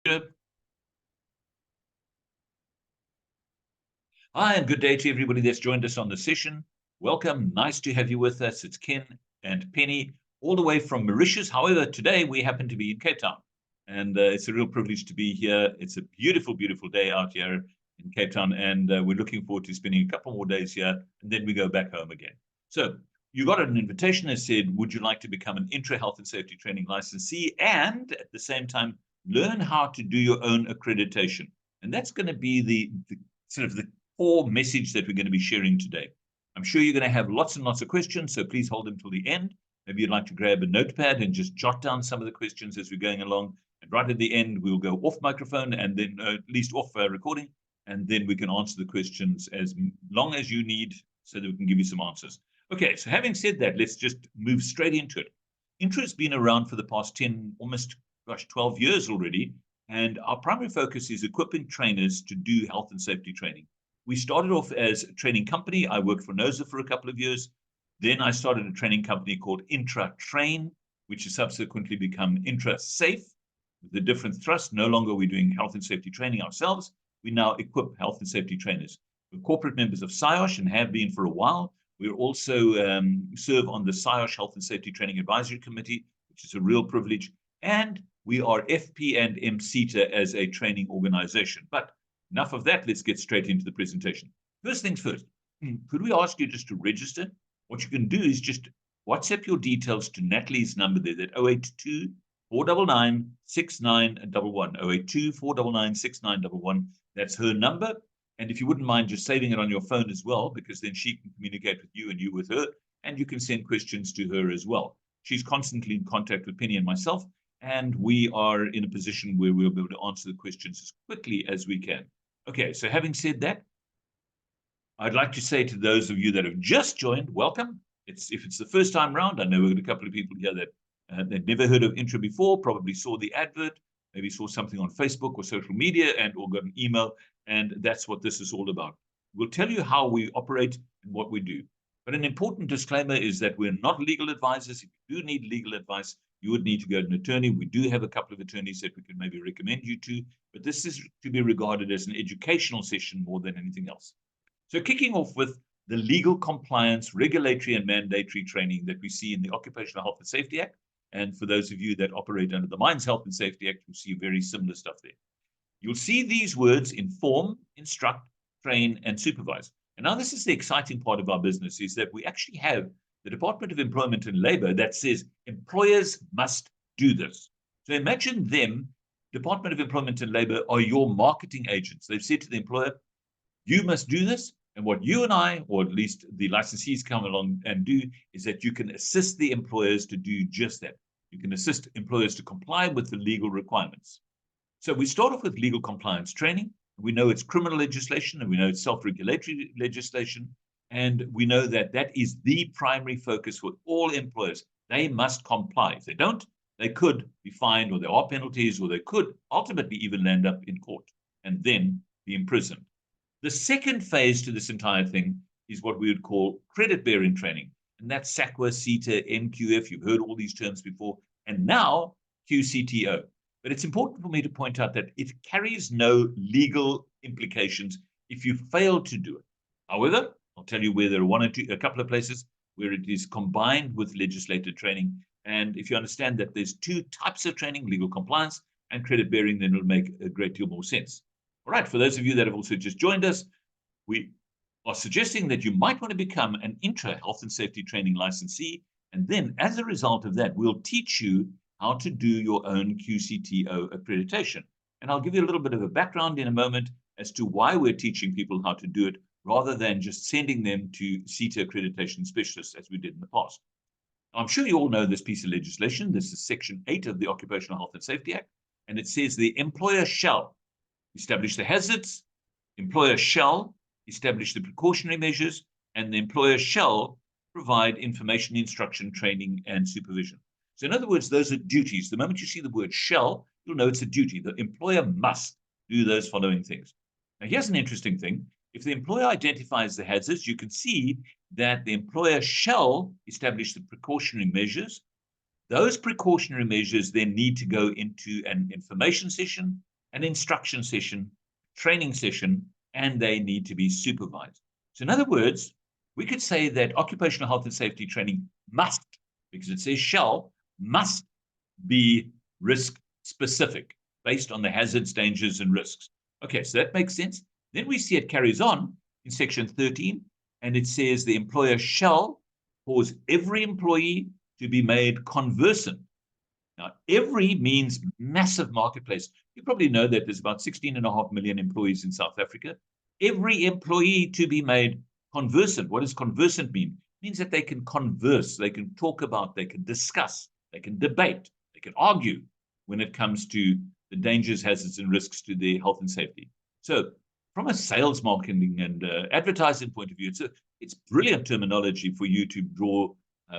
Hi, and good day to everybody that's joined us on the session. Welcome. Nice to have you with us. It's Ken and Penny, all the way from Mauritius. However, today we happen to be in Cape Town, and it's a real privilege to be here. It's a beautiful, beautiful day out here in Cape Town, and we're looking forward to spending a couple more days here, and then we go back home again. So you got an invitation that said, would you like to become an health and safety training licensee and at the same time learn how to do your own accreditation? And that's going to be the sort of the core message that we're going to be sharing today. I'm sure you're going to have lots and lots of questions, so please hold them till the end. Maybe you'd like to grab a notepad and just jot down some of the questions as we're going along. And right at the end, we'll go off microphone and then at least off recording, and then we can answer the questions as long as you need so that we can give you some answers. Okay, so having said that, let's just move straight into it. INTRA has been around for the past 10, almost 12 years already, and our primary focus is equipping trainers to do health and safety training. We started off as a training company. I worked for NOSA for a couple of years. Then I started a training company called INTRA-Train, which has subsequently become INTRA-SAFE, with a different thrust. No longer are we doing health and safety training ourselves. We now equip health and safety trainers. We're corporate members of Saiosh and have been for a while. We also serve on the Saiosh Health and Safety Training Advisory Committee, which is a real privilege. And we are FP&M SETA as a training organization. But enough of that. Let's get straight into the presentation. First things first, could we ask you just to register? What you can do is just WhatsApp your details to Natalie's number there, that 082 499 6911. 082 499 6911. That's her number. And if you wouldn't mind just saving it on your phone as well, because then she can communicate with you and you with her, and you can send questions to her as well. She's constantly in contact with Penny and myself, and we are in a position where we'll be able to answer the questions as quickly as we can. Okay, so having said that, I'd like to say to those of you that have just joined, welcome. If it's the first time round, I know we've got a couple of people here that they've never heard of INTRA before, probably saw the advert, maybe saw something on Facebook or social media and or got an email, and that's what this is all about. We'll tell you how we operate and what we do. But an important disclaimer is that we're not legal advisors. If you do need legal advice, you would need to go to an attorney. We do have a couple of attorneys that we could maybe recommend you to, but this is to be regarded as an educational session more than anything else. So kicking off with the legal compliance, regulatory and mandatory training that we see in the Occupational Health and Safety Act. And for those of you that operate under the Mines Health and Safety Act, you'll see very similar stuff there. You'll see these words: inform, instruct, train, and supervise. And now this is the exciting part of our business, is that we actually have the Department of Employment and Labor that says employers must do this. So imagine them, Department of Employment and Labor, are your marketing agents. They've said to the employer, you must do this. And what you and I, or at least the licensees, come along and do is that you can assist the employers to do just that. You can assist employers to comply with the legal requirements. So we start off with legal compliance training. We know it's criminal legislation, and we know it's self-regulatory legislation. And we know that that is the primary focus for all employers. They must comply. If they don't, they could be fined, or there are penalties, or they could ultimately even land up in court and then be imprisoned. The second phase to this entire thing is what we would call credit-bearing training. And that's SACWA, SETA, NQF. You've heard all these terms before. And now QCTO. But it's important for me to point out that it carries no legal implications if you fail to do it. However, I'll tell you where there are a couple of places where it is combined with legislated training. And if you understand that there's two types of training, legal compliance and credit bearing, then it'll make a great deal more sense. All right, for those of you that have also just joined us, we are suggesting that you might want to become an INTRA Health and Safety Training licensee. And then as a result of that, we'll teach you how to do your own QCTO accreditation. And I'll give you a little bit of a background in a moment as to why we're teaching people how to do it, rather than just sending them to SETA accreditation specialists as we did in the past. I'm sure you all know this piece of legislation. This is Section 8 of the Occupational Health and Safety Act, and it says the employer shall establish the hazards, employer shall establish the precautionary measures, and the employer shall provide information, instruction, training, and supervision. So in other words, those are duties. The moment you see the word shall, you'll know it's a duty. The employer must do those following things. Now, here's an interesting thing. If the employer identifies the hazards, you can see that the employer shall establish the precautionary measures. Those precautionary measures then need to go into an information session an instruction session, training session, and they need to be supervised. So in other words, we could say that occupational health and safety training must, because it says shall, must be risk specific based on the hazards, dangers, and risks. Okay, so that makes sense. Then we see it carries on in section 13, and it says the employer shall cause every employee to be made conversant. Now, every means massive marketplace. You probably know that there's about 16.5 million employees in South Africa. Every employee to be made conversant. What does conversant mean? It means that they can converse, they can talk about, they can discuss, they can debate, they can argue when it comes to the dangers, hazards, and risks to their health and safety. So from a sales, marketing, and advertising point of view, it's brilliant terminology for you to draw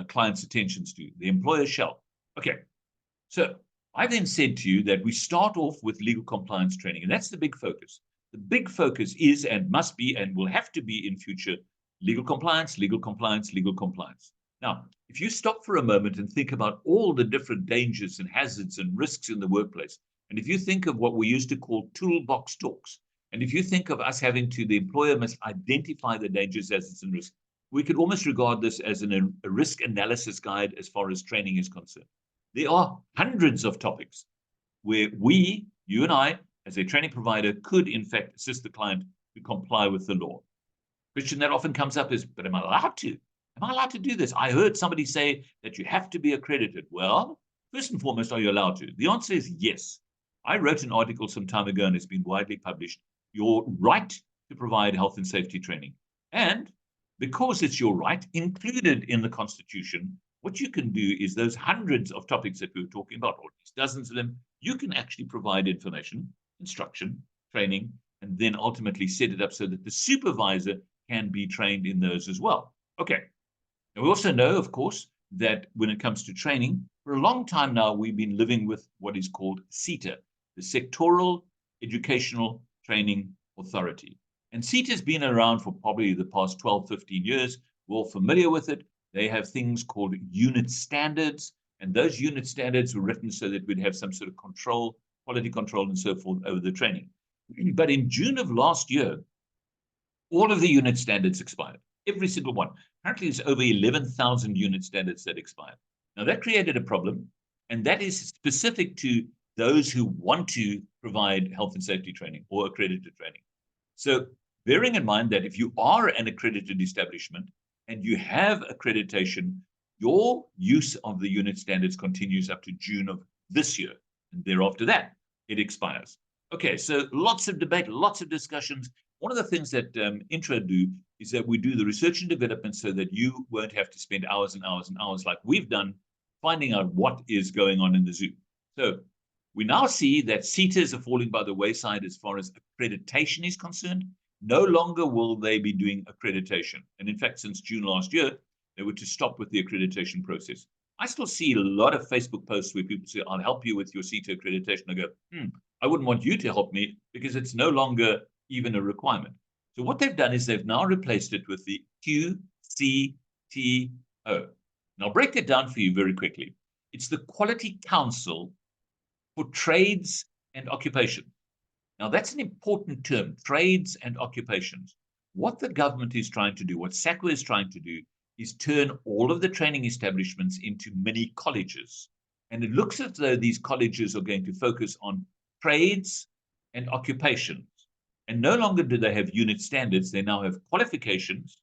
clients' attentions to. The employer shall. Okay, so I then said to you that we start off with legal compliance training, and that's the big focus. The big focus is and must be and will have to be in future legal compliance, legal compliance, legal compliance. Now, if you stop for a moment and think about all the different dangers and hazards and risks in the workplace, and if you think of what we used to call toolbox talks, and if you think of us having to, the employer must identify the dangers, hazards, and risks, we could almost regard this as a risk analysis guide as far as training is concerned. There are hundreds of topics where we, you and I, as a training provider, could in fact assist the client to comply with the law. The question that often comes up is, but am I allowed to? Am I allowed to do this? I heard somebody say that you have to be accredited. Well, first and foremost, are you allowed to? The answer is yes. I wrote an article some time ago and it's been widely published. Your right to provide health and safety training. And because it's your right included in the Constitution, what you can do is those hundreds of topics that we were talking about, or at least dozens of them, you can actually provide information, instruction, training, and then ultimately set it up so that the supervisor can be trained in those as well. Okay. Now, we also know, of course, that when it comes to training, for a long time now, we've been living with what is called SETA, the Sectoral Educational Training Authority. And SETA has been around for probably the past 12, 15 years. We're all familiar with it. They have things called unit standards, and those unit standards were written so that we'd have some sort of control, quality control, and so forth over the training. But in June of last year, all of the unit standards expired, every single one. Currently, there's over 11,000 unit standards that expired. Now, that created a problem, and that is specific to those who want to provide health and safety training or accredited training. So bearing in mind that if you are an accredited establishment and you have accreditation, your use of the unit standards continues up to June of this year. And thereafter that, it expires. Okay, so lots of debate, lots of discussions. One of the things that Intra do is that we do the research and development so that you won't have to spend hours and hours and hours like we've done finding out what is going on in the zoo. So we now see that SETAs are falling by the wayside as far as accreditation is concerned. No longer will they be doing accreditation. And in fact, since June last year, they were to stop with the accreditation process. I still see a lot of Facebook posts where people say, I'll help you with your SETA accreditation. I go, I wouldn't want you to help me because it's no longer even a requirement. So what they've done is they've now replaced it with the QCTO. And I'll break it down for you very quickly. It's the Quality Council for Trades and Occupations. Now, that's an important term, trades and occupations. What the government is trying to do, what SACWA is trying to do, is turn all of the training establishments into mini colleges. And it looks as though these colleges are going to focus on trades and occupations. And no longer do they have unit standards, they now have qualifications,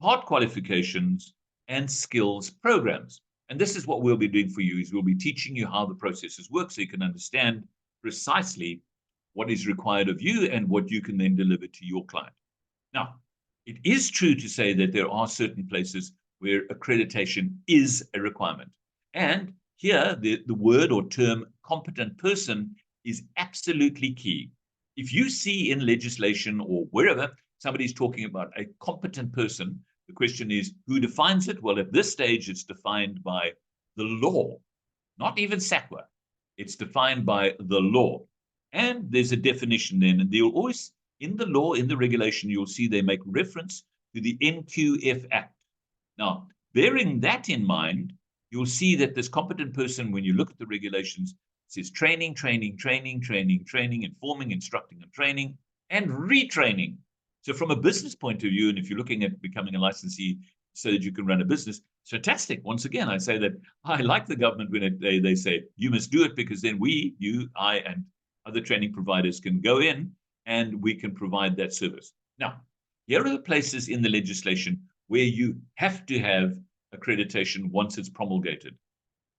part qualifications, and skills programs. And this is what we'll be doing for you, is we'll be teaching you how the processes work so you can understand precisely what is required of you and what you can then deliver to your client. Now, it is true to say that there are certain places where accreditation is a requirement. And here, the word or term competent person is absolutely key. If you see in legislation or wherever somebody's talking about a competent person, the question is, who defines it? Well, at this stage, it's defined by the law, not even SACWA. It's defined by the law. And there's a definition then, and they'll always, in the law, in the regulation, you'll see they make reference to the NQF Act. Now, bearing that in mind, you'll see that this competent person, when you look at the regulations, says training, training, training, training, training, informing, instructing, and training, and retraining. So from a business point of view, and if you're looking at becoming a licensee so that you can run a business, it's fantastic. Once again, I say that I like the government when they say you must do it, because then we, you, I, and other training providers can go in and we can provide that service. Now, here are the places in the legislation where you have to have accreditation once it's promulgated.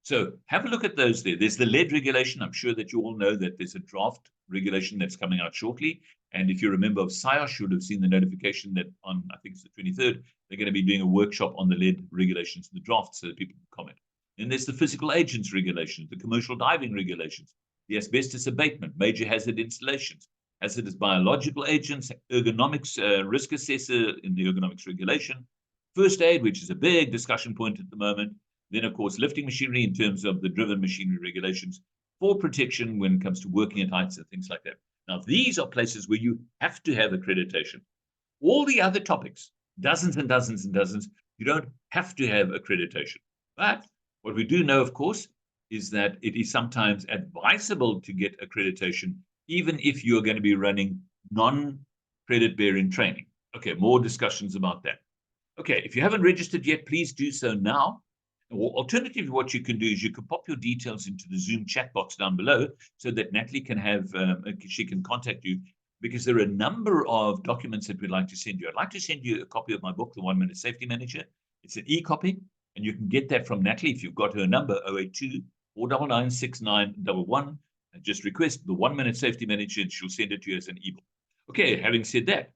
So have a look at those there. There's the lead regulation. I'm sure that you all know that there's a draft regulation that's coming out shortly. And if you're a member of Saiosh, you would have seen the notification that on, I think it's the 23rd, they're going to be doing a workshop on the lead regulations in the draft so that people can comment. Then there's the physical agents regulations, the commercial diving regulations, the asbestos abatement, major hazard installations, hazardous biological agents, ergonomics risk assessor in the ergonomics regulation, first aid, which is a big discussion point at the moment. Then, of course, lifting machinery in terms of the driven machinery regulations, fall protection when it comes to working at heights and things like that. Now, these are places where you have to have accreditation. All the other topics, dozens and dozens and dozens, you don't have to have accreditation. But what we do know, of course, is that it is sometimes advisable to get accreditation, even if you're going to be running non-credit-bearing training. Okay, more discussions about that. Okay, if you haven't registered yet, please do so now. Or alternatively, what you can do is you can pop your details into the Zoom chat box down below so that Natalie can have, she can contact you, because there are a number of documents that we'd like to send you. I'd like to send you a copy of my book, The 1 Minute Safety Manager. It's an e-copy, and you can get that from Natalie if you've got her number, 082-499-6911. And just request The 1 Minute Safety Manager, and she'll send it to you as an ebook. Okay, having said that,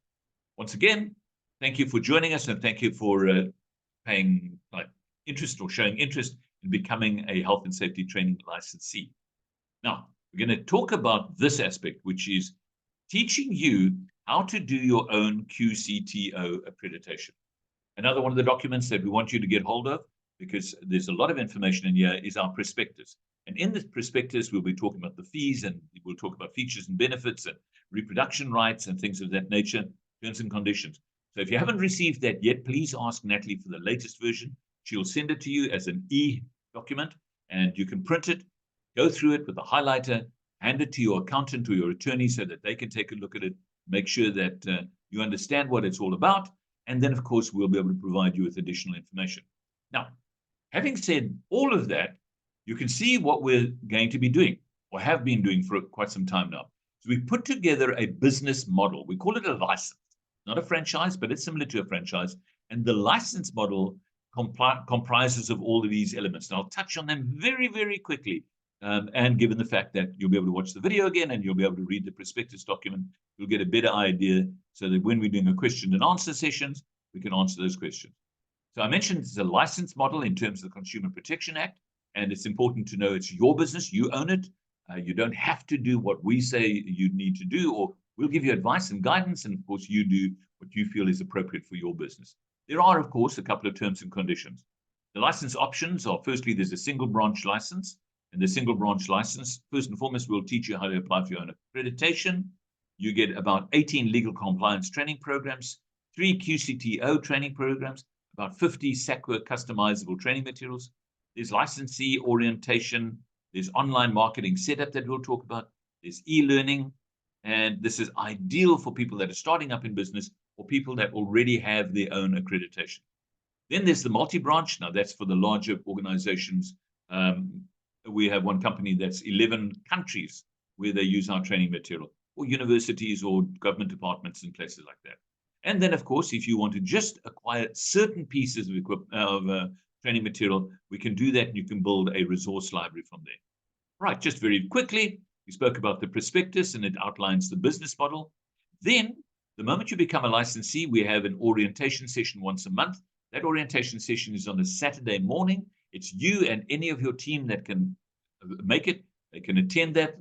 once again, thank you for joining us, and thank you for paying interest or showing interest in becoming a health and safety training licensee. Now, we're going to talk about this aspect, which is teaching you how to do your own QCTO accreditation. Another one of the documents that we want you to get hold of, because there's a lot of information in here, is our prospectus. And in this prospectus, we'll be talking about the fees, and we'll talk about features and benefits and reproduction rights and things of that nature, terms and conditions. So if you haven't received that yet, please ask Natalie for the latest version. She'll send it to you as an e-document, and you can print it, go through it with a highlighter, hand it to your accountant or your attorney so that they can take a look at it, make sure that you understand what it's all about, and then, of course, we'll be able to provide you with additional information. Now, having said all of that, you can see what we're going to be doing, or have been doing for quite some time now. So we put together a business model. We call it a license, not a franchise, but it's similar to a franchise. And the license model comprises of all of these elements. And I'll touch on them very, very quickly. And given the fact that you'll be able to watch the video again and you'll be able to read the prospectus document, you'll get a better idea so that when we're doing a question and answer sessions, we can answer those questions. So I mentioned it's a license model in terms of the Consumer Protection Act, and it's important to know it's your business, you own it. You don't have to do what we say you need to do, or we'll give you advice and guidance, and of course you do what you feel is appropriate for your business. There are, of course, a couple of terms and conditions. The license options are, firstly, there's a single branch license. And the single branch license, first and foremost, we'll teach you how to apply for your own accreditation. You get about 18 legal compliance training programs, 3 QCTO training programs, about 50 SACWA customizable training materials. There's licensee orientation. There's online marketing setup that we'll talk about. There's e-learning. And this is ideal for people that are starting up in business or people that already have their own accreditation. Then there's the multi-branch. Now, that's for the larger organizations. We have one company that's 11 countries where they use our training material, or universities or government departments and places like that. And then, of course, if you want to just acquire certain pieces of training material, we can do that, and you can build a resource library from there. Right, just very quickly, we spoke about the prospectus, and it outlines the business model. Then, the moment you become a licensee, we have an orientation session once a month. That orientation session is on a Saturday morning. It's you and any of your team that can make it. They can attend that.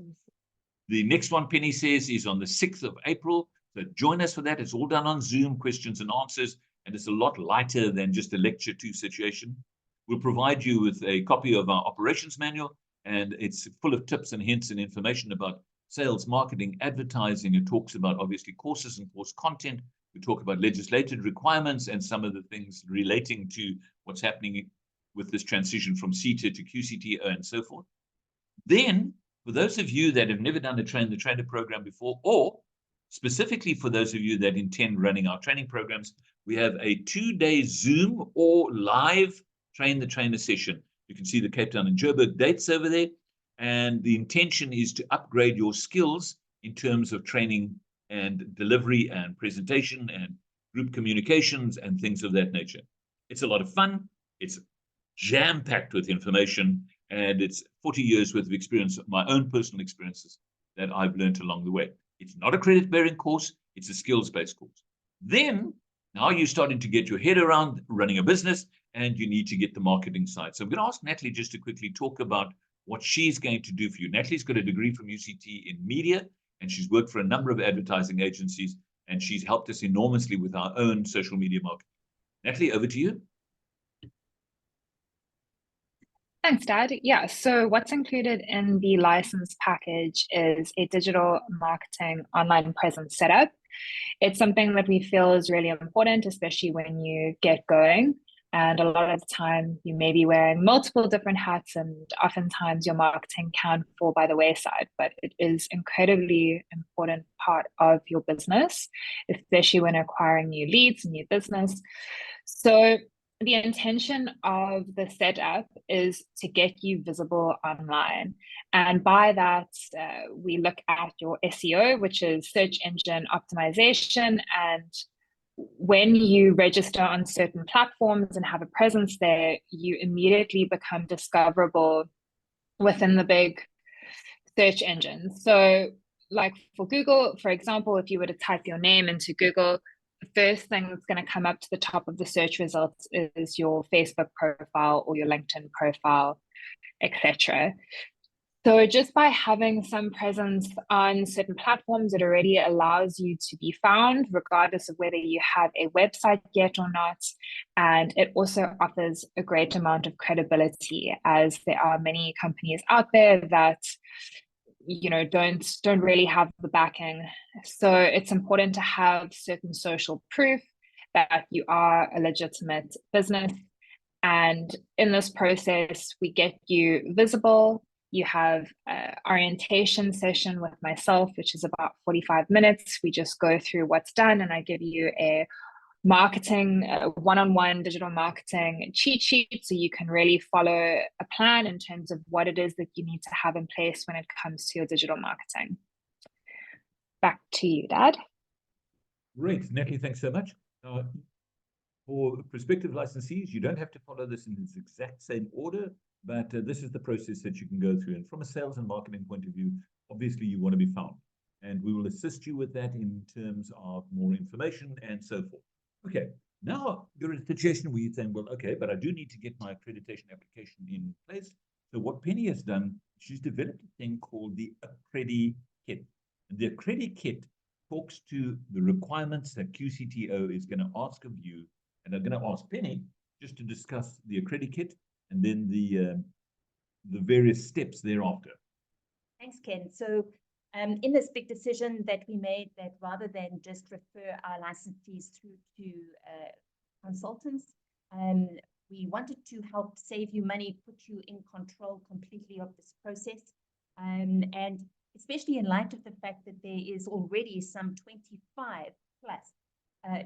The next one, Penny says, is on the 6th of April. So join us for that. It's all done on Zoom, questions and answers, and it's a lot lighter than just a lecture 2 situation. We'll provide you with a copy of our operations manual, and it's full of tips and hints and information about sales, marketing, advertising. It talks about, obviously, courses and course content. We talk about legislated requirements and some of the things relating to what's happening with this transition from SETA to QCTO and so forth. Then For those of you that have never done a Train the Trainer program before, or specifically for those of you that intend running our training programs, we have a 2-day Zoom or live Train the Trainer session. You can see the Cape Town and Joburg dates over there. And the intention is to upgrade your skills in terms of training and delivery and presentation and group communications and things of that nature. It's a lot of fun. It's jam-packed with information, and it's 40 years worth of experience, my own personal experiences that I've learned along the way. It's not a credit-bearing course. It's a skills-based course. Then, now you're starting to get your head around running a business, and you need to get the marketing side. So I'm going to ask Natalie just to quickly talk about what she's going to do for you. Natalie's got a degree from UCT in media, and she's worked for a number of advertising agencies, and she's helped us enormously with our own social media marketing. Natalie, over to you. Thanks, Dad. Yeah, so what's included in the license package is a digital marketing online presence setup. It's something that we feel is really important, especially when you get going. And a lot of the time, you may be wearing multiple different hats, and oftentimes your marketing can fall by the wayside. But it is incredibly important part of your business, especially when acquiring new leads and new business. So the intention of the setup is to get you visible online. And by that, we look at your SEO, which is search engine optimization. And when you register on certain platforms and have a presence there, you immediately become discoverable within the big search engines. So like for Google, for example, if you were to type your name into Google, the first thing that's going to come up to the top of the search results is your Facebook profile or your LinkedIn profile, etc. So just by having some presence on certain platforms, it already allows you to be found, regardless of whether you have a website yet or not. And it also offers a great amount of credibility, as there are many companies out there that don't really have the backing. So it's important to have certain social proof that you are a legitimate business. And in this process, we get you visible. You have an orientation session with myself, which is about 45 minutes. We just go through what's done, and I give you a marketing, one-on-one digital marketing cheat sheet, so you can really follow a plan in terms of what it is that you need to have in place when it comes to your digital marketing. Back to you, Dad. Great, Natalie, thanks so much. For prospective licensees, you don't have to follow this in its exact same order, but this is the process that you can go through. And from a sales and marketing point of view, obviously you want to be found. And we will assist you with that in terms of more information and so forth. Okay, now you're in a situation where you're saying, well, okay, but I do need to get my accreditation application in place. So what Penny has done, she's developed a thing called the accreditation kit. And the accreditation kit talks to the requirements that QCTO is going to ask of you. And I'm going to ask Penny just to discuss the accreditation kit and then the various steps thereafter. Thanks, Ken. So in this big decision that we made, that rather than just refer our licensees through to consultants, we wanted to help save you money, put you in control completely of this process. And especially in light of the fact that there is already some 25 plus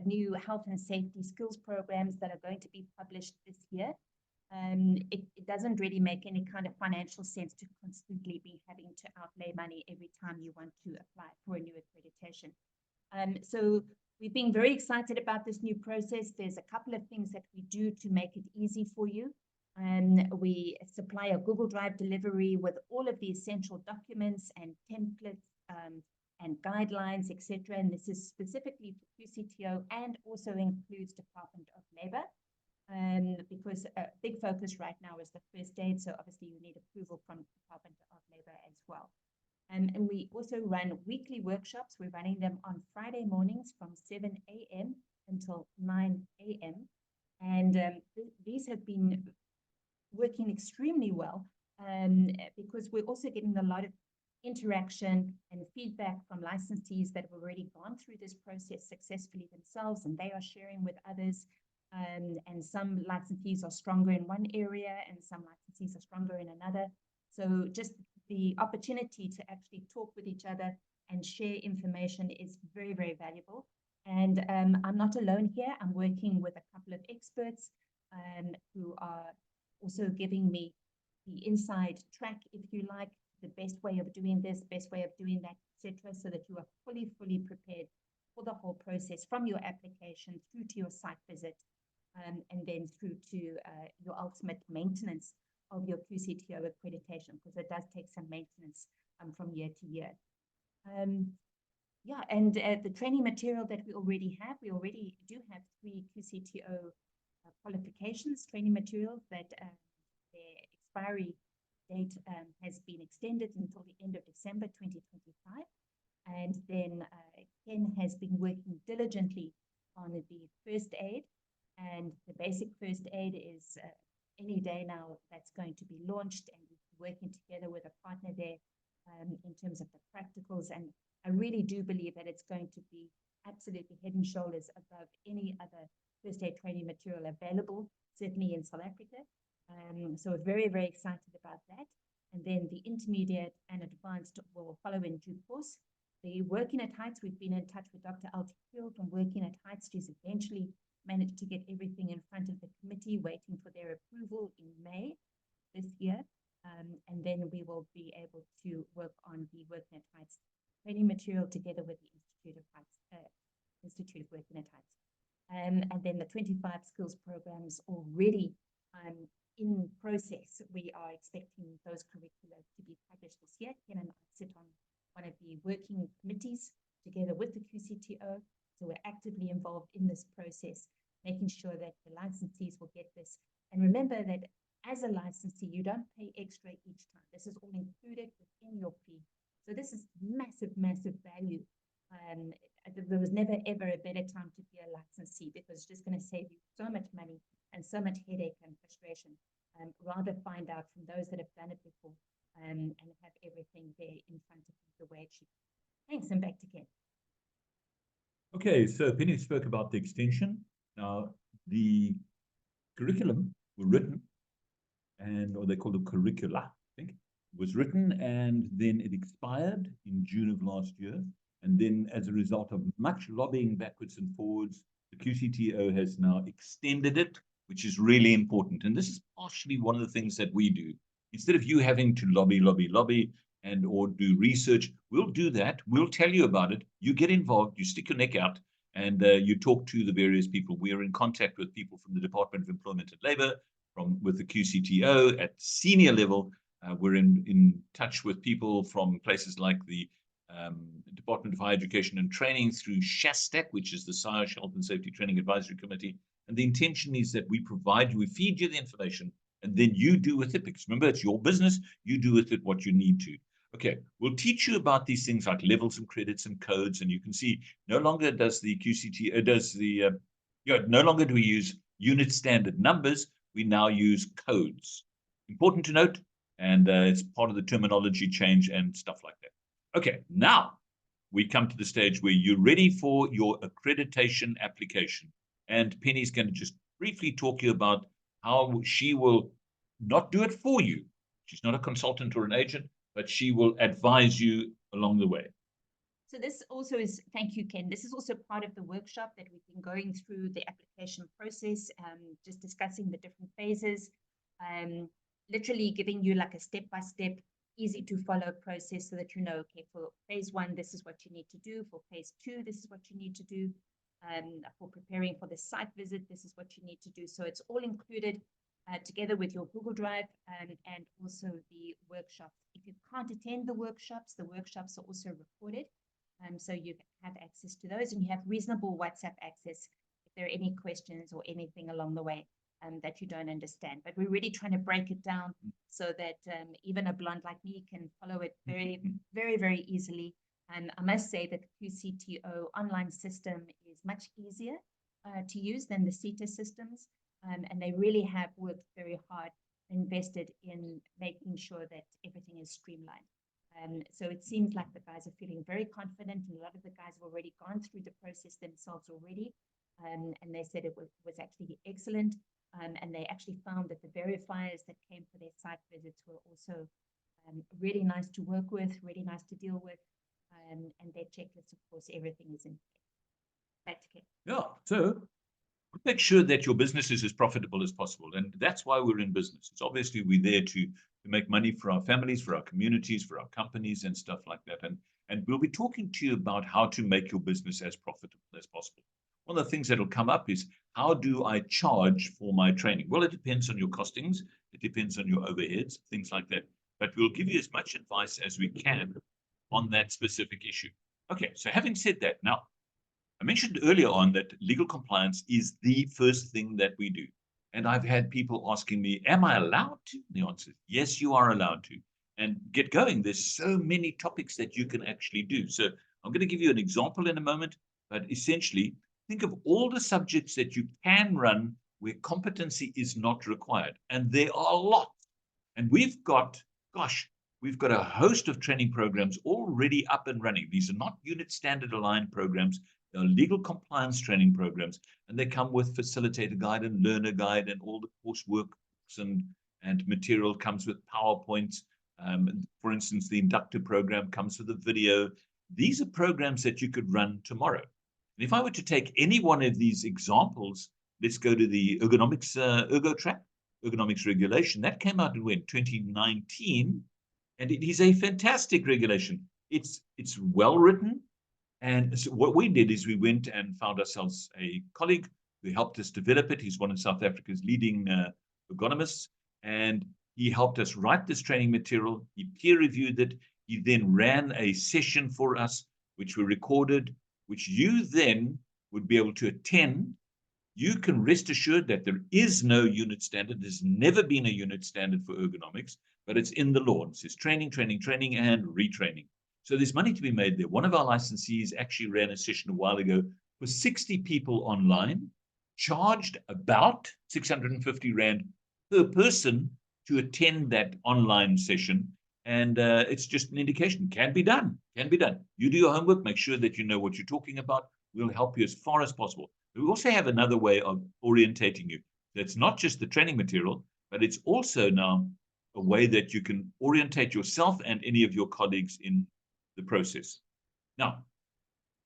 new health and safety skills programs that are going to be published this year. It doesn't really make any kind of financial sense to constantly be having to outlay money every time you want to apply for a new accreditation. So we've been very excited about this new process. There's a couple of things that we do to make it easy for you. We supply a Google Drive delivery with all of the essential documents and templates and guidelines, etc. And this is specifically for QCTO and also includes Department of Labor. Because a big focus right now is the first aid, so obviously you need approval from Department of Labor as well. And we also run weekly workshops. We're running them on Friday mornings from 7 a.m. until 9 a.m. And these have been working extremely well because we're also getting a lot of interaction and feedback from licensees that have already gone through this process successfully themselves, and they are sharing with others. And some licensees are stronger in one area and some licensees are stronger in another. So just the opportunity to actually talk with each other and share information is very, very valuable. And I'm not alone here. I'm working with a couple of experts who are also giving me the inside track, if you like, the best way of doing this, best way of doing that, etc., so that you are fully prepared for the whole process, from your application through to your site visit, and then through to your ultimate maintenance of your QCTO accreditation, because it does take some maintenance from year to year. Yeah, and the training material that we already do have 3 QCTO qualifications, training materials that their expiry date has been extended until the end of December 2025. And then Ken has been working diligently on the first aid, and the basic first aid is any day now that's going to be launched, and we're working together with a partner there in terms of the practicals. And I really do believe that it's going to be absolutely head and shoulders above any other first aid training material available, certainly in South Africa. So we're very, very excited about that. And then the intermediate and advanced will follow in due course. The Working at Heights, we've been in touch with Dr. Altifield from Working at Heights. She's eventually managed to get everything in front of the committee, waiting for their approval in May this year. And then we will be able to work on the Working at Heights training material together with the Institute of Working at Heights. And then the 25 skills programs already in process. We are expecting those curricula to be published this year. Ken and I sit on one of the working committees together with the QCTO. So we're actively involved in this process, making sure that the licensees will get this. And remember that as a licensee, you don't pay extra each time. This is all included within your fee. So this is massive, massive value. There was never, ever a better time to be a licensee, because it's just going to save you so much money and so much headache and frustration. Rather find out from those that have done it before and have everything there in front of you the way it should be. Thanks, and back to Ken. Okay, so Penny spoke about the extension. Now, the curriculum were written, or they call them curricula, I think, was written, and then it expired in June of last year. And then as a result of much lobbying backwards and forwards, the QCTO has now extended it, which is really important. And this is partially one of the things that we do. Instead of you having to lobby, or do research, we'll do that. We'll tell you about it. You get involved, you stick your neck out, and you talk to the various people. We are in contact with people from the Department of Employment and Labor, with the QCTO at senior level. We're in touch with people from places like the Department of Higher Education and Training through SHASTAC, which is the Saiosh Health and Safety Training Advisory Committee. And the intention is that we provide you, we feed you the information, and then you do with it, because remember, it's your business, you do with it what you need to. Okay, we'll teach you about these things like levels and credits and codes, and you can see no longer does the QCTO, no longer do we use unit standard numbers, we now use codes. Important to note, and it's part of the terminology change and stuff like that. Okay, now we come to the stage where you're ready for your accreditation application. And Penny's going to just briefly talk to you about how she will not do it for you. She's not a consultant or an agent, but she will advise you along the way. So this also is, thank you, Ken. This is also part of the workshop that we've been going through the application process, just discussing the different phases, literally giving you like a step-by-step, easy to follow process so that you know, okay, for phase 1, this is what you need to do. For phase 2, this is what you need to do. For preparing for the site visit, this is what you need to do. So it's all included together with your Google Drive and also the workshops. If you can't attend the workshops are also recorded. So you have access to those, and you have reasonable WhatsApp access if there are any questions or anything along the way that you don't understand. But we're really trying to break it down so that even a blonde like me can follow it very, very, very easily. And I must say that the QCTO online system is much easier to use than the SETA systems. And they really have worked very hard, invested in making sure that everything is streamlined. So it seems like the guys are feeling very confident, and a lot of the guys have already gone through the process themselves already. And they said it was actually excellent. And they actually found that the verifiers that came for their site visits were also really nice to work with, really nice to deal with. And their checklist, of course, everything is in place. Yeah, so make sure that your business is as profitable as possible. And that's why we're in business. It's obviously we're there to make money for our families, for our communities, for our companies and stuff like that. And we'll be talking to you about how to make your business as profitable as possible. One of the things that will come up is, how do I charge for my training? Well, it depends on your costings. It depends on your overheads, things like that. But we'll give you as much advice as we can on that specific issue. Okay, so having said that, now, I mentioned earlier on that legal compliance is the first thing that we do. And I've had people asking me, am I allowed to? The answer is yes, you are allowed to. And get going. There's so many topics that you can actually do. So I'm going to give you an example in a moment, but essentially, think of all the subjects that you can run where competency is not required. And there are a lot. And we've got a host of training programs already up and running. These are not unit standard aligned programs. They're legal compliance training programs, and they come with facilitator guide and learner guide, and all the coursework and material comes with PowerPoints. For instance, the inductor program comes with a video. These are programs that you could run tomorrow. And if I were to take any one of these examples, let's go to the ergonomics ErgoTrack, ergonomics regulation. That came out in 2019, and it is a fantastic regulation. It's well written. And so what we did is we went and found ourselves a colleague who helped us develop it. He's one of South Africa's leading ergonomists, and he helped us write this training material. He peer reviewed it. He then ran a session for us, which we recorded, which you then would be able to attend. You can rest assured that there is no unit standard. There's never been a unit standard for ergonomics, but it's in the law. It says training, training, training, and retraining. So there's money to be made there. One of our licensees actually ran a session a while ago for 60 people online, charged about 650 Rand per person to attend that online session. And it's just an indication. Can be done. Can be done. You do your homework. Make sure that you know what you're talking about. We'll help you as far as possible. But we also have another way of orientating you. That's not just the training material, but it's also now a way that you can orientate yourself and any of your colleagues in the process. Now,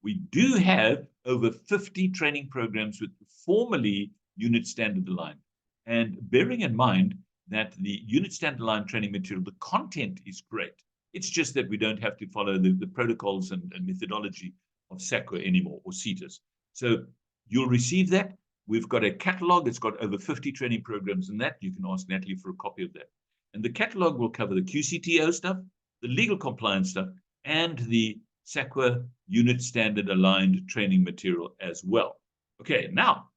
we do have over 50 training programs with formally unit standard aligned. And bearing in mind that the unit standard aligned training material, the content is great. It's just that we don't have to follow the protocols and methodology of SACWA anymore, or SETAs. So you'll receive that. We've got a catalog. It's got over 50 training programs in that. You can ask Natalie for a copy of that. And the catalog will cover the QCTO stuff, the legal compliance stuff, and the SACWA unit standard aligned training material as well. Okay, now,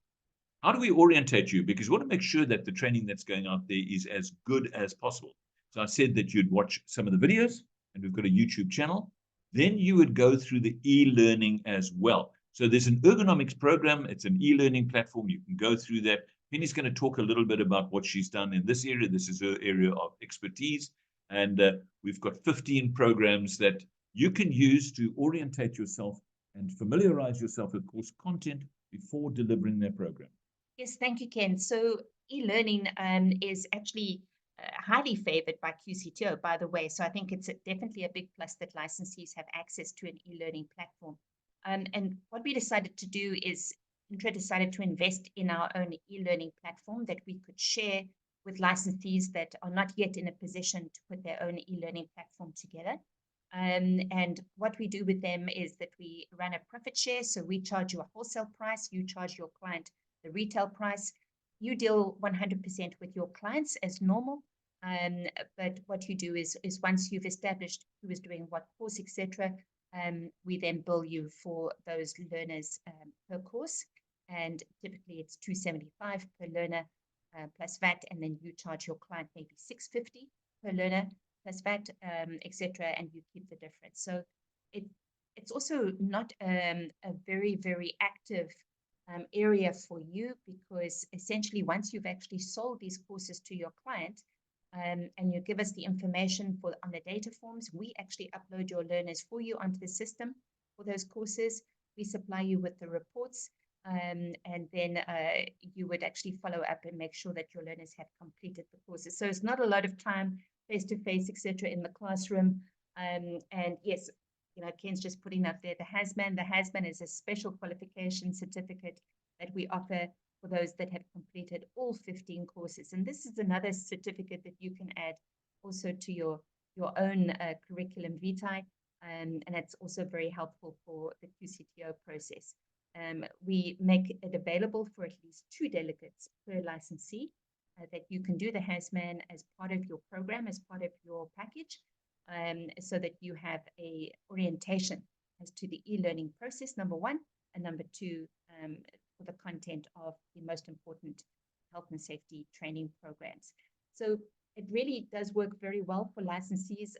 how do we orientate you? Because we want to make sure that the training that's going out there is as good as possible. So I said that you'd watch some of the videos, and we've got a YouTube channel. Then you would go through the e-learning as well. So there's an ergonomics program. It's an e-learning platform. You can go through that. Penny's going to talk a little bit about what she's done in this area. This is her area of expertise. And we've got 15 programs that you can use to orientate yourself and familiarize yourself with course content before delivering their program. Yes, thank you, Ken. So e-learning is actually highly favored by QCTO, by the way. So I think it's definitely a big plus that licensees have access to an e-learning platform. And what we decided to do is INTRA decided to invest in our own e-learning platform that we could share with licensees that are not yet in a position to put their own e-learning platform together. And what we do with them is that we run a profit share. So we charge you a wholesale price, you charge your client the retail price. You deal 100% with your clients as normal. But what you do is once you've established who is doing what course, etc., we then bill you for those learners per course. And typically it's 275 per learner plus VAT, and then you charge your client maybe 650 per learner plus VAT, etc., and you keep the difference. So it's also not a very, very active area for you, because essentially once you've actually sold these courses to your client and you give us the information on the data forms, we actually upload your learners for you onto the system for those courses. We supply you with the reports, and then you would actually follow up and make sure that your learners have completed the courses. So it's not a lot of time face-to-face, etc., in the classroom. And yes, Ken's just putting up there the HASMAN. The HASMAN is a special qualification certificate that we offer for those that have completed all 15 courses. And this is another certificate that you can add also to your own curriculum vitae. And it's also very helpful for the QCTO process. We make it available for at least 2 delegates per licensee that you can do the HASMAN as part of your program, as part of your package, so that you have a orientation as to the e-learning process, number 1, and number 2, for the content of the most important health and safety training programs. So it really does work very well for licensees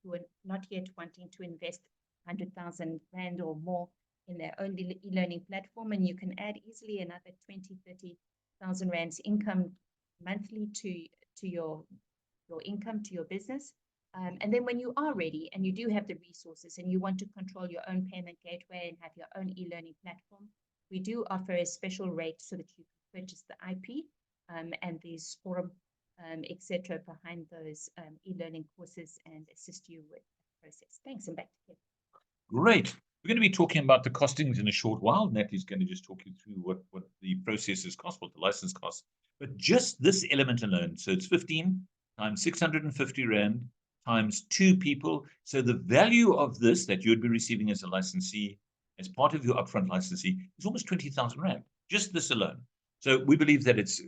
who are not yet wanting to invest 100,000 Rand or more in their own e-learning platform, and you can add easily another 20,000-30,000 Rands income monthly to your income, to your business. And then when you are ready and you do have the resources and you want to control your own payment gateway and have your own e-learning platform, we do offer a special rate so that you can purchase the IP and the forum, etc., behind those e-learning courses and assist you with the process. Thanks, and back to you. Great. We're going to be talking about the costings in a short while. Natalie's going to just talk you through what the processes cost, what the license costs. But just this element alone, so it's 15 times 650 Rand times 2 people. So the value of this that you would be receiving as a licensee, as part of your upfront licensee, is almost 20,000 Rand, just this alone. So we believe that it's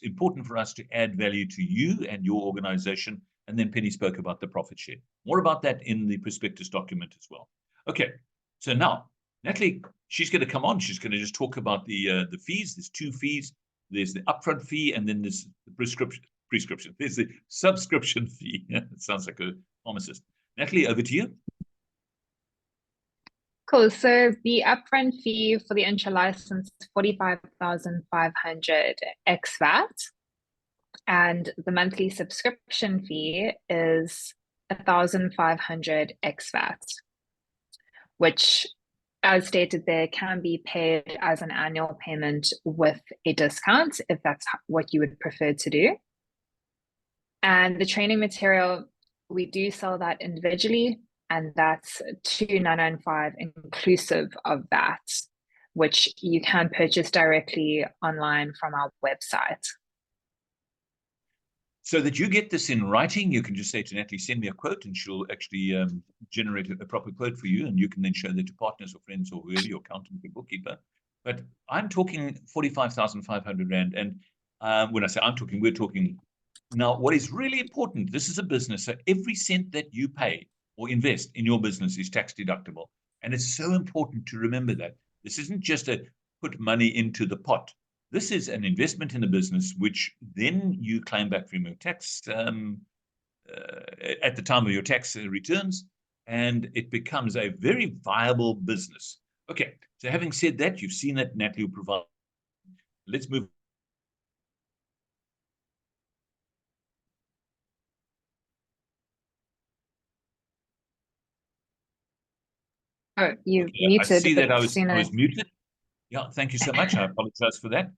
important for us to add value to you and your organization. And then Penny spoke about the profit share. More about that in the prospectus document as well. Okay, so now Natalie, she's going to come on. She's going to just talk about the fees. There's 2 fees. There's the upfront fee, and then there's the prescription. There's the subscription fee. It sounds like a pharmacist. Natalie, over to you. Cool. So the upfront fee for the INTRA license is 45,500 ex VAT, and the monthly subscription fee is 1,500 ex VAT, which, as stated there, can be paid as an annual payment with a discount if that's what you would prefer to do. And the training material, we do sell that individually, and that's 2,995 inclusive of that, which you can purchase directly online from our website. So that you get this in writing, you can just say to Natalie, send me a quote, and she'll actually generate a proper quote for you, and you can then show that to partners or friends or whoever, your accountant or bookkeeper. But I'm talking 45,500 Rand, and when I say I'm talking, we're talking. Now, what is really important, this is a business, so every cent that you pay or invest in your business is tax deductible. And it's so important to remember that. This isn't just a put money into the pot. This is an investment in a business, which then you claim back from your tax at the time of your tax returns, and it becomes a very viable business. Okay, so having said that, you've seen that Natalie will provide. Let's move. Oh, you muted. I see that I was muted. Yeah, thank you so much. I apologize for that.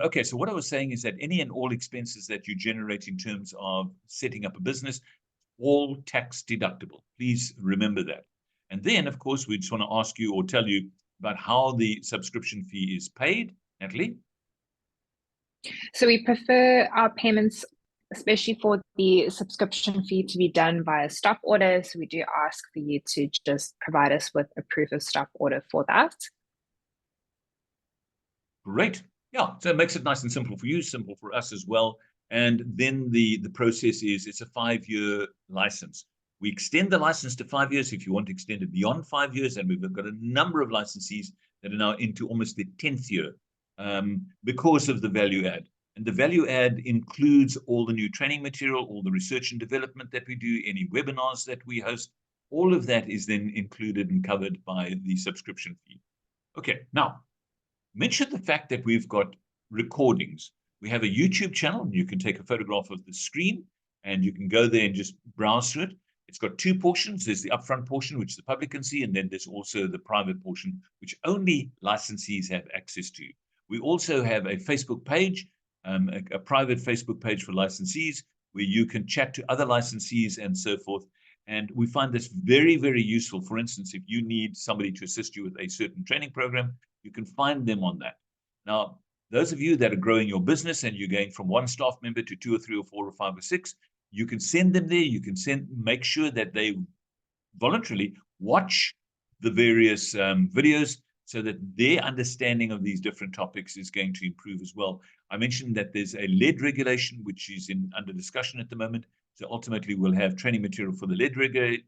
Okay, so what I was saying is that any and all expenses that you generate in terms of setting up a business, all tax deductible. Please remember that. And then, of course, we just want to ask you or tell you about how the subscription fee is paid. Natalie? So we prefer our payments, especially for the subscription fee, to be done via stop order. So we do ask for you to just provide us with a proof of stop order for that. Great. Yeah, so it makes it nice and simple for you, simple for us as well. And then the process is, it's a 5-year license. We extend the license to 5 years if you want to extend it beyond 5 years. And we've got a number of licensees that are now into almost the 10th year because of the value add. And the value add includes all the new training material, all the research and development that we do, any webinars that we host. All of that is then included and covered by the subscription fee. Okay, now, mention the fact that we've got recordings. We have a YouTube channel, and you can take a photograph of the screen, and you can go there and just browse through it. It's got 2 portions. There's the upfront portion, which the public can see, and then there's also the private portion, which only licensees have access to. We also have a Facebook page, a private Facebook page for licensees, where you can chat to other licensees and so forth. And we find this very, very useful. For instance, if you need somebody to assist you with a certain training program, you can find them on that. Now, those of you that are growing your business and you're going from one staff member to 2 or 3 or 4 or 5 or 6, you can send them there. You can make sure that they voluntarily watch the various videos so that their understanding of these different topics is going to improve as well. I mentioned that there's a lead regulation, which is under discussion at the moment. So ultimately, we'll have training material for the lead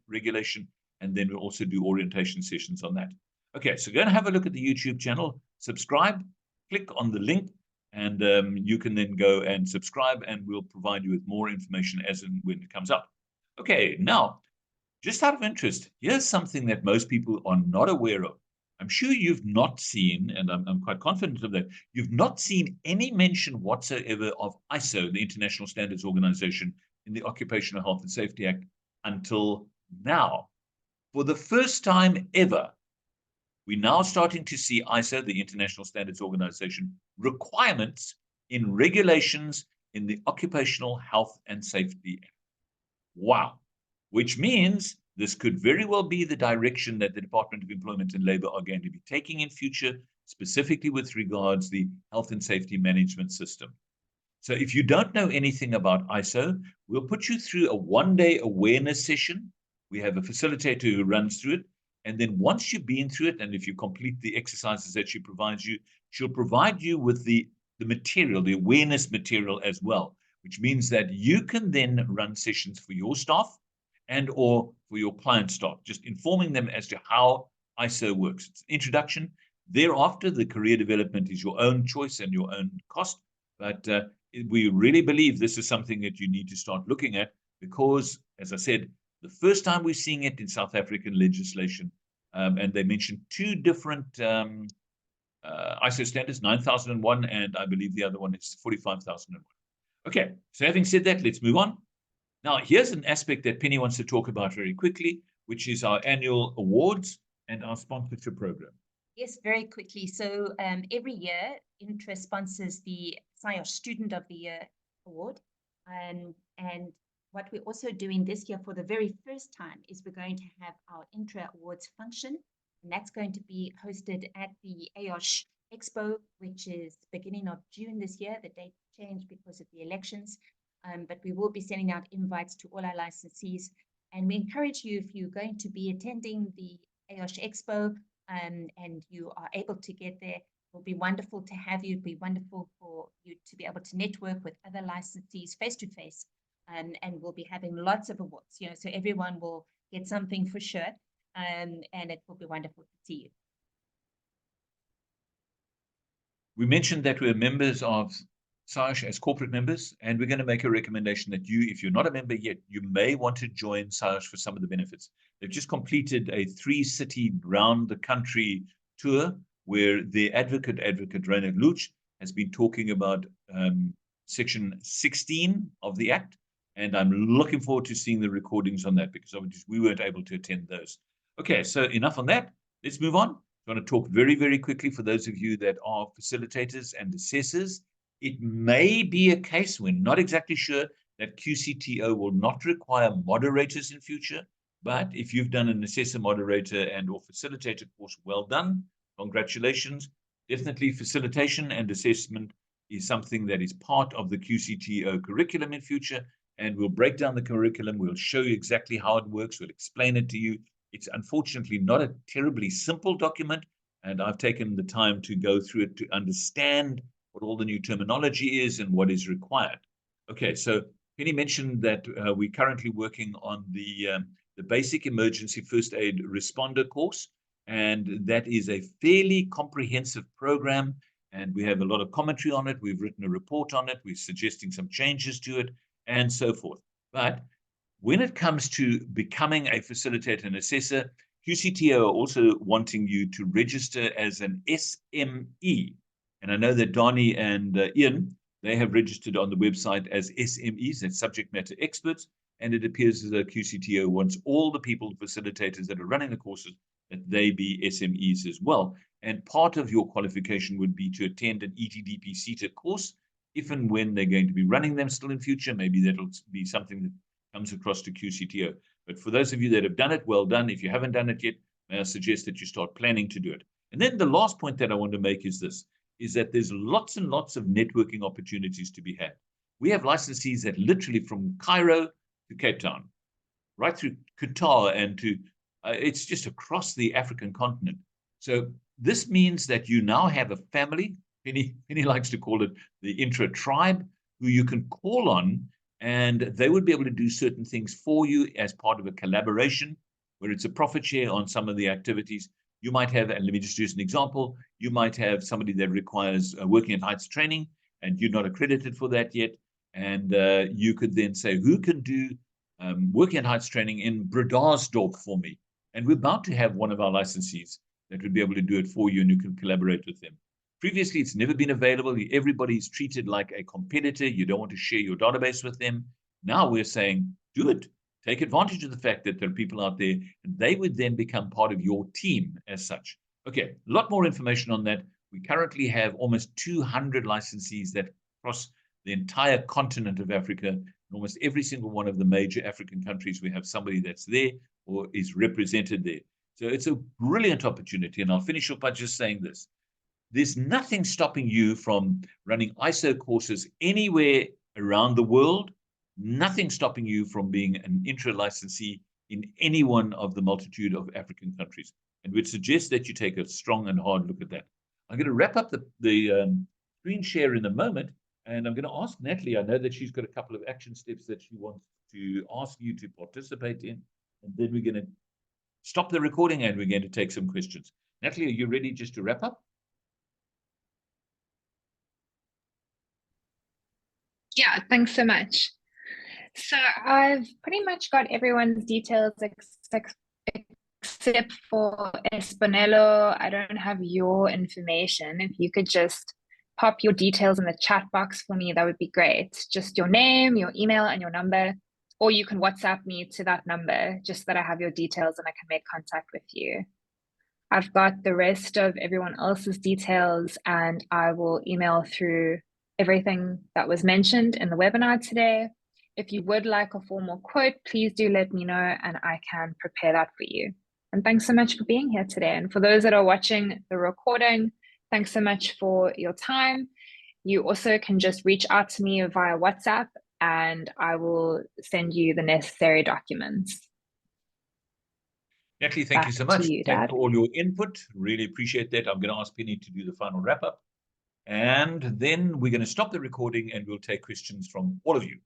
regulation, and then we'll also do orientation sessions on that. Okay, so go and have a look at the YouTube channel, subscribe, click on the link, and you can then go and subscribe, and we'll provide you with more information as and when it comes up. Okay, now, just out of interest, here's something that most people are not aware of. I'm sure you've not seen, and I'm quite confident of that, you've not seen any mention whatsoever of ISO, the International Standards Organization, in the Occupational Health and Safety Act until now. For the first time ever, we're now starting to see ISO, the International Standards Organization, requirements in regulations in the Occupational Health and Safety Act. Wow. Which means this could very well be the direction that the Department of Employment and Labor are going to be taking in future, specifically with regards to the health and safety management system. So if you don't know anything about ISO, we'll put you through a one-day awareness session. We have a facilitator who runs through it. And then once you've been through it, and if you complete the exercises that she provides you, she'll provide you with the material, the awareness material as well, which means that you can then run sessions for your staff and or for your client staff, just informing them as to how ISO works. It's an introduction. Thereafter, the career development is your own choice and your own cost. But we really believe this is something that you need to start looking at because, as I said, the first time we're seeing it in South African legislation, and they mentioned 2 different ISO standards, 9001, and I believe the other one is 45001. Okay, so having said that, let's move on. Now, here's an aspect that Penny wants to talk about very quickly, which is our annual awards and our sponsorship program. Yes, very quickly. So every year, INTRA sponsors the Saiosh Student of the Year Award. And what we're also doing this year for the very first time is we're going to have our INTRA Awards function. And that's going to be hosted at the Saiosh Expo, which is beginning of June this year. The date changed because of the elections. But we will be sending out invites to all our licensees. And we encourage you, if you're going to be attending the Saiosh Expo and you are able to get there, it will be wonderful to have you. It will be wonderful for you to be able to network with other licensees face-to-face. And we'll be having lots of awards, so everyone will get something for sure. And it will be wonderful to see you. We mentioned that we're members of Saiosh as corporate members, and we're going to make a recommendation that you, if you're not a member yet, you may want to join Saiosh for some of the benefits. They've just completed a 3-city round the country tour where the advocate Reinhard Luch has been talking about section 16 of the Act, and I'm looking forward to seeing the recordings on that because obviously we weren't able to attend those. Okay, so enough on that. Let's move on. I'm going to talk very, very quickly for those of you that are facilitators and assessors. It may be a case, we're not exactly sure, that QCTO will not require moderators in future. But if you've done an assessor, moderator, and or facilitator course, well done. Congratulations. Definitely facilitation and assessment is something that is part of the QCTO curriculum in future. And we'll break down the curriculum. We'll show you exactly how it works. We'll explain it to you. It's unfortunately not a terribly simple document. And I've taken the time to go through it to understand what all the new terminology is and what is required. Okay, so Penny mentioned that we're currently working on the basic emergency first aid responder course, and that is a fairly comprehensive program, and we have a lot of commentary on it. We've written a report on it. We're suggesting some changes to it, and so forth. But when it comes to becoming a facilitator and assessor, QCTO are also wanting you to register as an SME. And I know that Donnie and Ian, they have registered on the website as SMEs, that's subject matter experts. And it appears as though QCTO wants all the people, facilitators that are running the courses, that they be SMEs as well. And part of your qualification would be to attend an ETDP SETA course. if and when they're going to be running them still in future. Maybe that'll be something that comes across to QCTO. But for those of you that have done it, well done. If you haven't done it yet, may I suggest that you start planning to do it. And then the last point that I want to make is this, is that there's lots and lots of networking opportunities to be had. We have licensees that literally from Cairo to Cape Town, right through Qatar and to, it's just across the African continent. So this means that you now have a family, Penny likes to call it the intra-tribe, who you can call on, and they would be able to do certain things for you as part of a collaboration, where it's a profit share on some of the activities. You might have, and let me just use an example, you might have somebody that requires working at heights training, and you're not accredited for that yet, and you could then say, who can do working at heights training in Bredasdorp for me? And we're about to have one of our licensees that would be able to do it for you, and you can collaborate with them. Previously, it's never been available. Everybody's treated like a competitor. You don't want to share your database with them. Now we're saying, do it. Take advantage of the fact that there are people out there, and they would then become part of your team as such. Okay, a lot more information on that. We currently have almost 200 licensees that cross the entire continent of Africa. In almost every single one of the major African countries, we have somebody that's there or is represented there. So it's a brilliant opportunity. And I'll finish up by just saying this. There's nothing stopping you from running ISO courses anywhere around the world. Nothing stopping you from being an intra-licensee in any one of the multitude of African countries. And we'd suggest that you take a strong and hard look at that. I'm going to wrap up the screen share in a moment, and I'm going to ask Natalie. I know that she's got a couple of action steps that she wants to ask you to participate in, and then we're going to stop the recording and we're going to take some questions. Natalie, are you ready just to wrap up? Yeah, thanks so much. So I've pretty much got everyone's details except for Esponello. I don't have your information. If you could just pop your details in the chat box for me, that would be great. Just your name, your email, and your number, or you can WhatsApp me to that number, just that I have your details and I can make contact with you. I've got the rest of everyone else's details, and I will email through everything that was mentioned in the webinar today. If you would like a formal quote, please do let me know and I can prepare that for you. And thanks so much for being here today. And for those that are watching the recording, thanks so much for your time. You also can just reach out to me via WhatsApp and I will send you the necessary documents. Natalie, thank you so much. You, Thanks Dad. for all your input. Really appreciate that. I'm going to ask Penny to do the final wrap up. And then we're going to stop the recording and we'll take questions from all of you.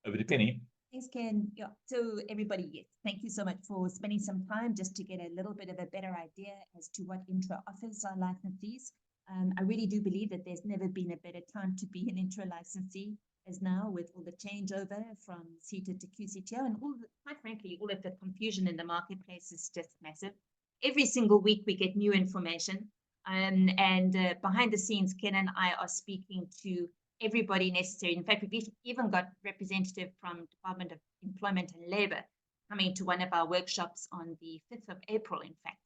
Over to Penny. Thanks, Ken. Yeah. So everybody, yes, thank you so much for spending some time just to get a little bit of a better idea as to what Intra offers our licensees. I really do believe that there's never been a better time to be an Intra licensee as now, with all the changeover from SETA to QCTO, and quite frankly, all of the confusion in the marketplace is just massive. Every single week we get new information, and behind the scenes, Ken and I are speaking to everybody necessary. In fact, we've even got representative from Department of Employment and Labor coming to one of our workshops on the 5th of April, in fact,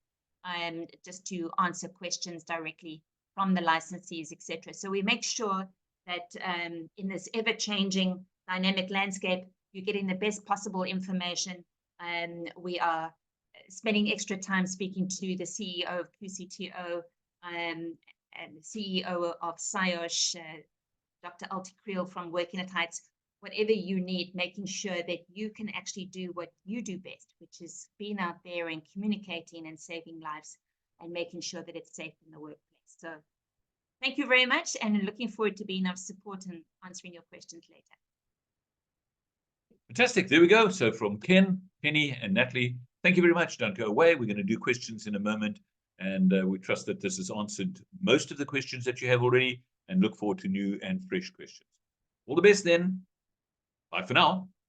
just to answer questions directly from the licensees, etc. So we make sure that in this ever-changing dynamic landscape, you're getting the best possible information. We are spending extra time speaking to the CEO of QCTO and the CEO of Saiosh, Dr. Alti from Working at Heights, whatever you need, making sure that you can actually do what you do best, which is being out there and communicating and saving lives and making sure that it's safe in the workplace. So thank you very much, and looking forward to being of support and answering your questions later. Fantastic. There we go. So from Ken, Penny, and Natalie, thank you very much. Don't go away. We're going to do questions in a moment, and we trust that this has answered most of the questions that you have already, and look forward to new and fresh questions. All the best then. Bye for now.